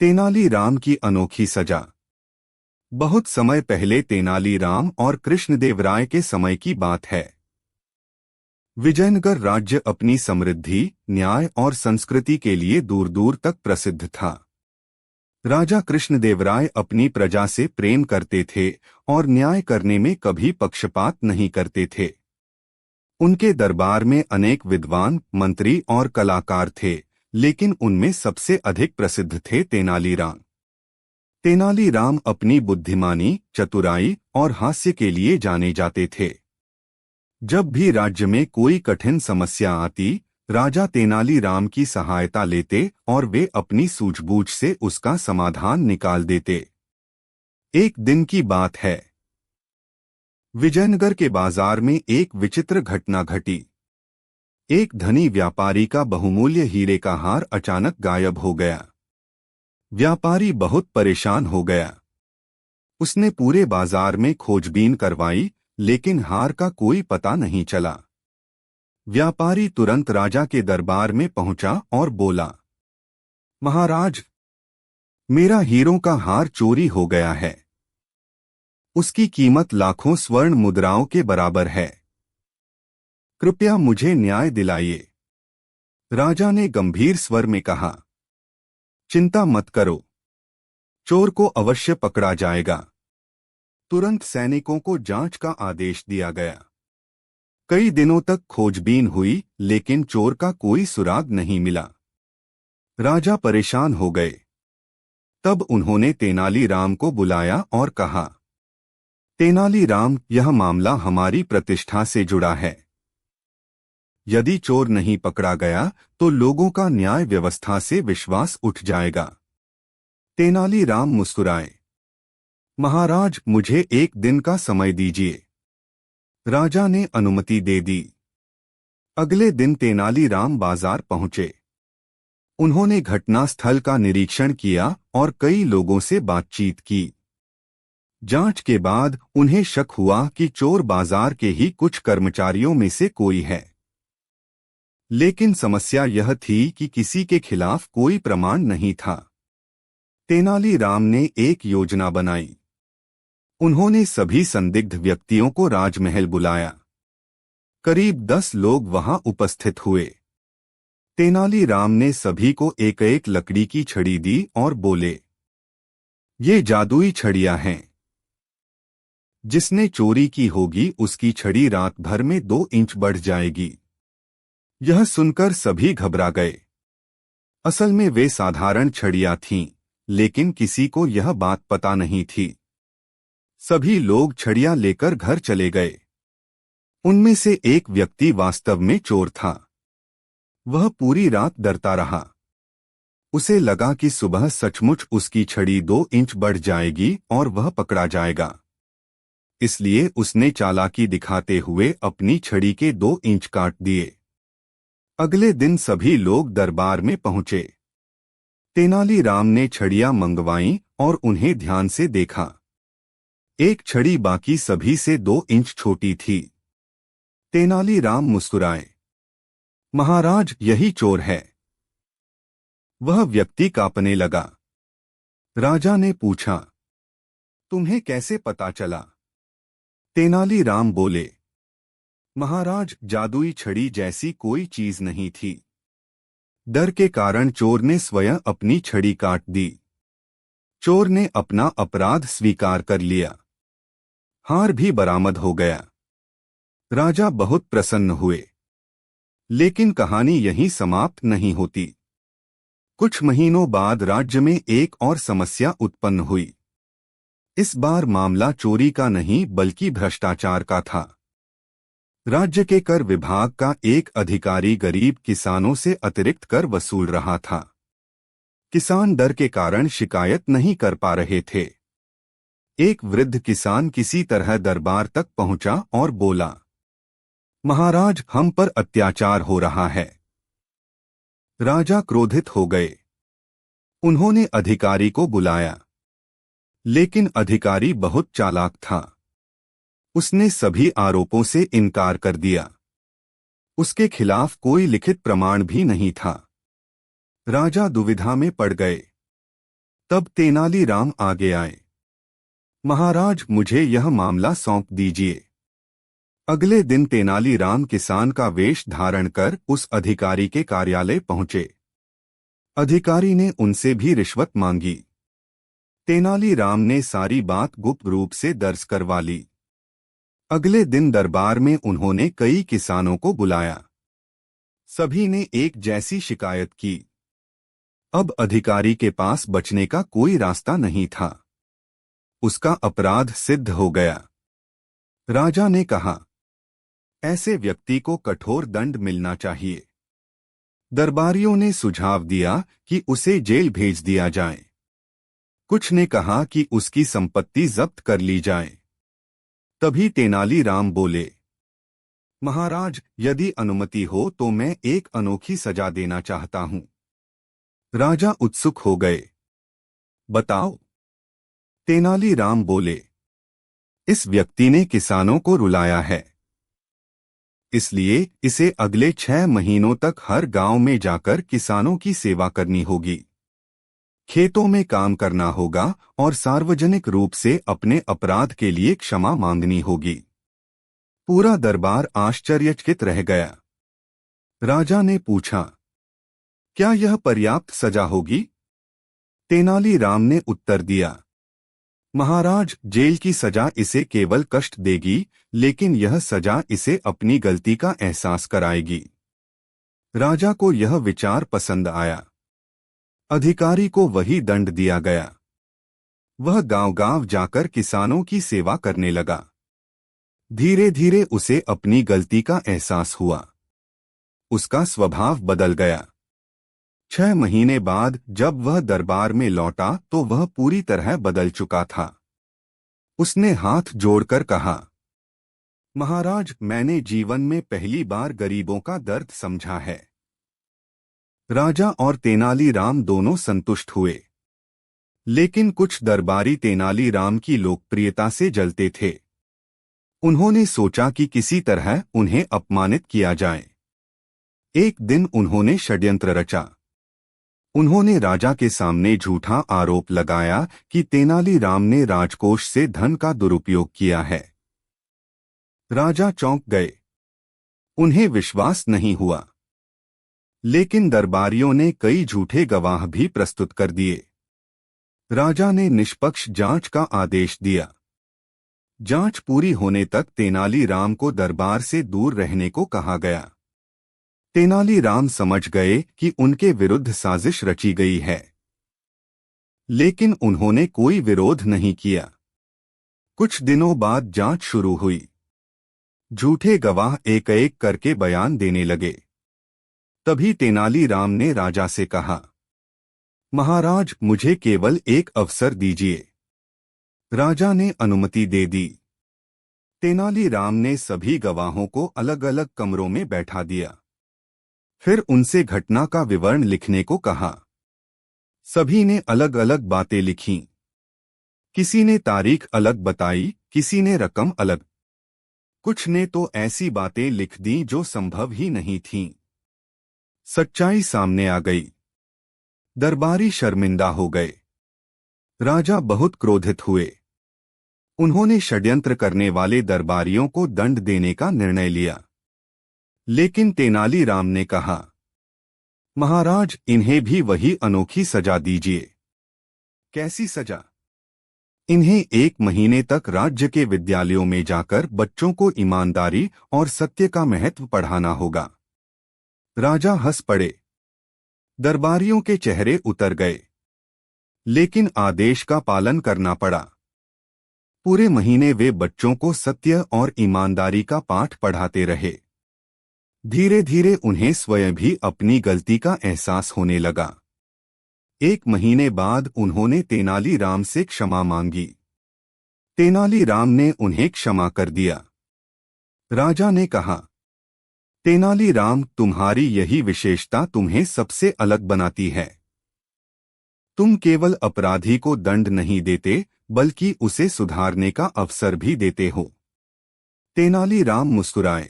तेनालीराम की अनोखी सजा। बहुत समय पहले तेनालीराम और कृष्णदेवराय के समय की बात है। विजयनगर राज्य अपनी समृद्धि, न्याय और संस्कृति के लिए दूर दूर तक प्रसिद्ध था। राजा कृष्णदेवराय अपनी प्रजा से प्रेम करते थे और न्याय करने में कभी पक्षपात नहीं करते थे। उनके दरबार में अनेक विद्वान, मंत्री और कलाकार थे, लेकिन उनमें सबसे अधिक प्रसिद्ध थे तेनालीराम। तेनालीराम अपनी बुद्धिमानी, चतुराई और हास्य के लिए जाने जाते थे। जब भी राज्य में कोई कठिन समस्या आती, राजा तेनालीराम की सहायता लेते और वे अपनी सूझबूझ से उसका समाधान निकाल देते। एक दिन की बात है। विजयनगर के बाजार में एक विचित्र घटना घटी। एक धनी व्यापारी का बहुमूल्य हीरे का हार अचानक गायब हो गया। व्यापारी बहुत परेशान हो गया। उसने पूरे बाजार में खोजबीन करवाई, लेकिन हार का कोई पता नहीं चला। व्यापारी तुरंत राजा के दरबार में पहुंचा और बोला, महाराज, मेरा हीरों का हार चोरी हो गया है। उसकी कीमत लाखों स्वर्ण मुद्राओं के बराबर है। कृपया मुझे न्याय दिलाइए। राजा ने गंभीर स्वर में कहा, चिंता मत करो, चोर को अवश्य पकड़ा जाएगा। तुरंत सैनिकों को जांच का आदेश दिया गया। कई दिनों तक खोजबीन हुई, लेकिन चोर का कोई सुराग नहीं मिला। राजा परेशान हो गए। तब उन्होंने तेनालीराम को बुलाया और कहा, तेनालीराम, यह मामला हमारी प्रतिष्ठा से जुड़ा है। यदि चोर नहीं पकड़ा गया तो लोगों का न्याय व्यवस्था से विश्वास उठ जाएगा। तेनालीराम मुस्कुराए, महाराज, मुझे एक दिन का समय दीजिए। राजा ने अनुमति दे दी। अगले दिन तेनालीराम बाजार पहुंचे। उन्होंने घटनास्थल का निरीक्षण किया और कई लोगों से बातचीत की। जांच के बाद उन्हें शक हुआ कि चोर बाजार के ही कुछ कर्मचारियों में से कोई है। लेकिन समस्या यह थी कि किसी के खिलाफ कोई प्रमाण नहीं था। तेनालीराम ने एक योजना बनाई। उन्होंने सभी संदिग्ध व्यक्तियों को राजमहल बुलाया। करीब 10 लोग वहां उपस्थित हुए। तेनालीराम ने सभी को एक एक लकड़ी की छड़ी दी और बोले, ये जादुई छड़ियां हैं। जिसने चोरी की होगी उसकी छड़ी रात भर में 2 इंच बढ़ जाएगी। यह सुनकर सभी घबरा गए। असल में वे साधारण छड़ियां थीं, लेकिन किसी को यह बात पता नहीं थी। सभी लोग छड़ियां लेकर घर चले गए। उनमें से एक व्यक्ति वास्तव में चोर था। वह पूरी रात डरता रहा। उसे लगा कि सुबह सचमुच उसकी छड़ी 2 इंच बढ़ जाएगी और वह पकड़ा जाएगा। इसलिए उसने चालाकी दिखाते हुए अपनी छड़ी के 2 इंच काट दिए। अगले दिन सभी लोग दरबार में पहुंचे। तेनालीराम ने छड़ियां मंगवाईं और उन्हें ध्यान से देखा। एक छड़ी बाकी सभी से 2 इंच छोटी थी। तेनालीराम मुस्कुराए, महाराज, यही चोर है। वह व्यक्ति कांपने लगा। राजा ने पूछा, तुम्हें कैसे पता चला? तेनालीराम बोले, महाराज, जादुई छड़ी जैसी कोई चीज नहीं थी। डर के कारण चोर ने स्वयं अपनी छड़ी काट दी। चोर ने अपना अपराध स्वीकार कर लिया। हार भी बरामद हो गया। राजा बहुत प्रसन्न हुए। लेकिन कहानी यहीं समाप्त नहीं होती। कुछ महीनों बाद राज्य में एक और समस्या उत्पन्न हुई। इस बार मामला चोरी का नहीं बल्कि भ्रष्टाचार का था। राज्य के कर विभाग का एक अधिकारी गरीब किसानों से अतिरिक्त कर वसूल रहा था। किसान डर के कारण शिकायत नहीं कर पा रहे थे। एक वृद्ध किसान किसी तरह दरबार तक पहुंचा और बोला, महाराज, हम पर अत्याचार हो रहा है। राजा क्रोधित हो गए। उन्होंने अधिकारी को बुलाया, लेकिन अधिकारी बहुत चालाक था। उसने सभी आरोपों से इनकार कर दिया। उसके खिलाफ कोई लिखित प्रमाण भी नहीं था। राजा दुविधा में पड़ गए। तब तेनालीराम आगे आए। महाराज, मुझे यह मामला सौंप दीजिए। अगले दिन तेनालीराम किसान का वेश धारण कर उस अधिकारी के कार्यालय पहुंचे। अधिकारी ने उनसे भी रिश्वत मांगी। तेनालीराम ने सारी बात गुप्त रूप से दर्ज करवा ली। अगले दिन दरबार में उन्होंने कई किसानों को बुलाया। सभी ने एक जैसी शिकायत की। अब अधिकारी के पास बचने का कोई रास्ता नहीं था। उसका अपराध सिद्ध हो गया। राजा ने कहा, ऐसे व्यक्ति को कठोर दंड मिलना चाहिए। दरबारियों ने सुझाव दिया कि उसे जेल भेज दिया जाए। कुछ ने कहा कि उसकी संपत्ति जब्त कर ली जाए। तभी तेनालीराम बोले, महाराज, यदि अनुमति हो तो मैं एक अनोखी सजा देना चाहता हूं। राजा उत्सुक हो गए। बताओ। तेनालीराम बोले, इस व्यक्ति ने किसानों को रुलाया है, इसलिए इसे अगले 6 महीनों तक हर गांव में जाकर किसानों की सेवा करनी होगी। खेतों में काम करना होगा और सार्वजनिक रूप से अपने अपराध के लिए क्षमा मांगनी होगी। पूरा दरबार आश्चर्यचकित रह गया। राजा ने पूछा, क्या यह पर्याप्त सजा होगी? तेनालीराम ने उत्तर दिया, महाराज, जेल की सजा इसे केवल कष्ट देगी, लेकिन यह सजा इसे अपनी गलती का एहसास कराएगी। राजा को यह विचार पसंद आया। अधिकारी को वही दंड दिया गया। वह गांव-गांव जाकर किसानों की सेवा करने लगा। धीरे धीरे उसे अपनी गलती का एहसास हुआ। उसका स्वभाव बदल गया। 6 महीने बाद जब वह दरबार में लौटा तो वह पूरी तरह बदल चुका था। उसने हाथ जोड़कर कहा, महाराज, मैंने जीवन में पहली बार गरीबों का दर्द समझा है। राजा और तेनालीराम दोनों संतुष्ट हुए। लेकिन कुछ दरबारी तेनालीराम की लोकप्रियता से जलते थे। उन्होंने सोचा कि किसी तरह उन्हें अपमानित किया जाए। एक दिन उन्होंने षड्यंत्र रचा। उन्होंने राजा के सामने झूठा आरोप लगाया कि तेनालीराम ने राजकोष से धन का दुरुपयोग किया है। राजा चौंक गए। उन्हें विश्वास नहीं हुआ। लेकिन दरबारियों ने कई झूठे गवाह भी प्रस्तुत कर दिए। राजा ने निष्पक्ष जांच का आदेश दिया। जांच पूरी होने तक तेनालीराम को दरबार से दूर रहने को कहा गया। तेनालीराम समझ गए कि उनके विरुद्ध साजिश रची गई है। लेकिन उन्होंने कोई विरोध नहीं किया। कुछ दिनों बाद जांच शुरू हुई। झूठे गवाह एक एक करके बयान देने लगे। तभी तेनालीराम ने राजा से कहा, महाराज, मुझे केवल एक अवसर दीजिए। राजा ने अनुमति दे दी। तेनालीराम ने सभी गवाहों को अलग अलग कमरों में बैठा दिया। फिर उनसे घटना का विवरण लिखने को कहा। सभी ने अलग अलग बातें लिखीं। किसी ने तारीख अलग बताई, किसी ने रकम अलग। कुछ ने तो ऐसी बातें लिख दी जो संभव ही नहीं थीं। सच्चाई सामने आ गई। दरबारी शर्मिंदा हो गए। राजा बहुत क्रोधित हुए। उन्होंने षड्यंत्र करने वाले दरबारियों को दंड देने का निर्णय लिया। लेकिन तेनालीराम ने कहा, महाराज, इन्हें भी वही अनोखी सजा दीजिए। कैसी सजा? इन्हें 1 महीने तक राज्य के विद्यालयों में जाकर बच्चों को ईमानदारी और सत्य का महत्व पढ़ाना होगा। राजा हंस पड़े। दरबारियों के चेहरे उतर गए। लेकिन आदेश का पालन करना पड़ा। पूरे महीने वे बच्चों को सत्य और ईमानदारी का पाठ पढ़ाते रहे। धीरे धीरे उन्हें स्वयं भी अपनी गलती का एहसास होने लगा। 1 महीने बाद उन्होंने तेनालीराम से क्षमा मांगी। तेनालीराम ने उन्हें क्षमा कर दिया। राजा ने कहा, तेनालीराम, तुम्हारी यही विशेषता तुम्हें सबसे अलग बनाती है। तुम केवल अपराधी को दंड नहीं देते, बल्कि उसे सुधारने का अवसर भी देते हो। तेनालीराम मुस्कुराए।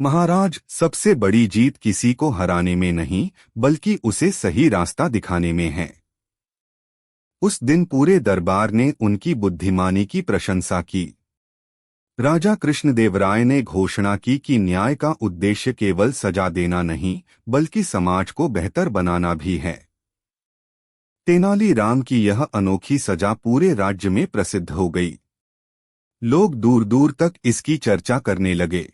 महाराज, सबसे बड़ी जीत किसी को हराने में नहीं, बल्कि उसे सही रास्ता दिखाने में है। उस दिन पूरे दरबार ने उनकी बुद्धिमानी की प्रशंसा की। राजा कृष्णदेवराय ने घोषणा की कि न्याय का उद्देश्य केवल सजा देना नहीं, बल्कि समाज को बेहतर बनाना भी है। तेनालीराम की यह अनोखी सजा पूरे राज्य में प्रसिद्ध हो गई। लोग दूर दूर तक इसकी चर्चा करने लगे।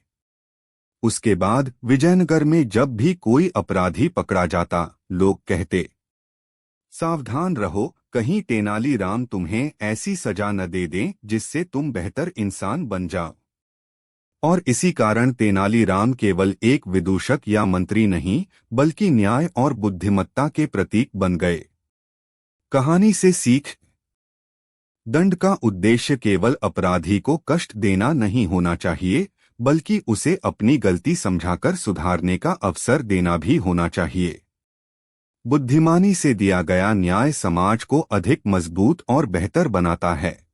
उसके बाद विजयनगर में जब भी कोई अपराधी पकड़ा जाता, लोग कहते, सावधान रहो, कहीं तेनालीराम तुम्हें ऐसी सजा न दे दें जिससे तुम बेहतर इंसान बन जाओ। और इसी कारण तेनालीराम केवल एक विदूषक या मंत्री नहीं, बल्कि न्याय और बुद्धिमत्ता के प्रतीक बन गए। कहानी से सीख। दंड का उद्देश्य केवल अपराधी को कष्ट देना नहीं होना चाहिए, बल्कि उसे अपनी गलती समझाकर सुधारने का अवसर देना भी होना चाहिए। बुद्धिमानी से दिया गया न्याय समाज को अधिक मजबूत और बेहतर बनाता है।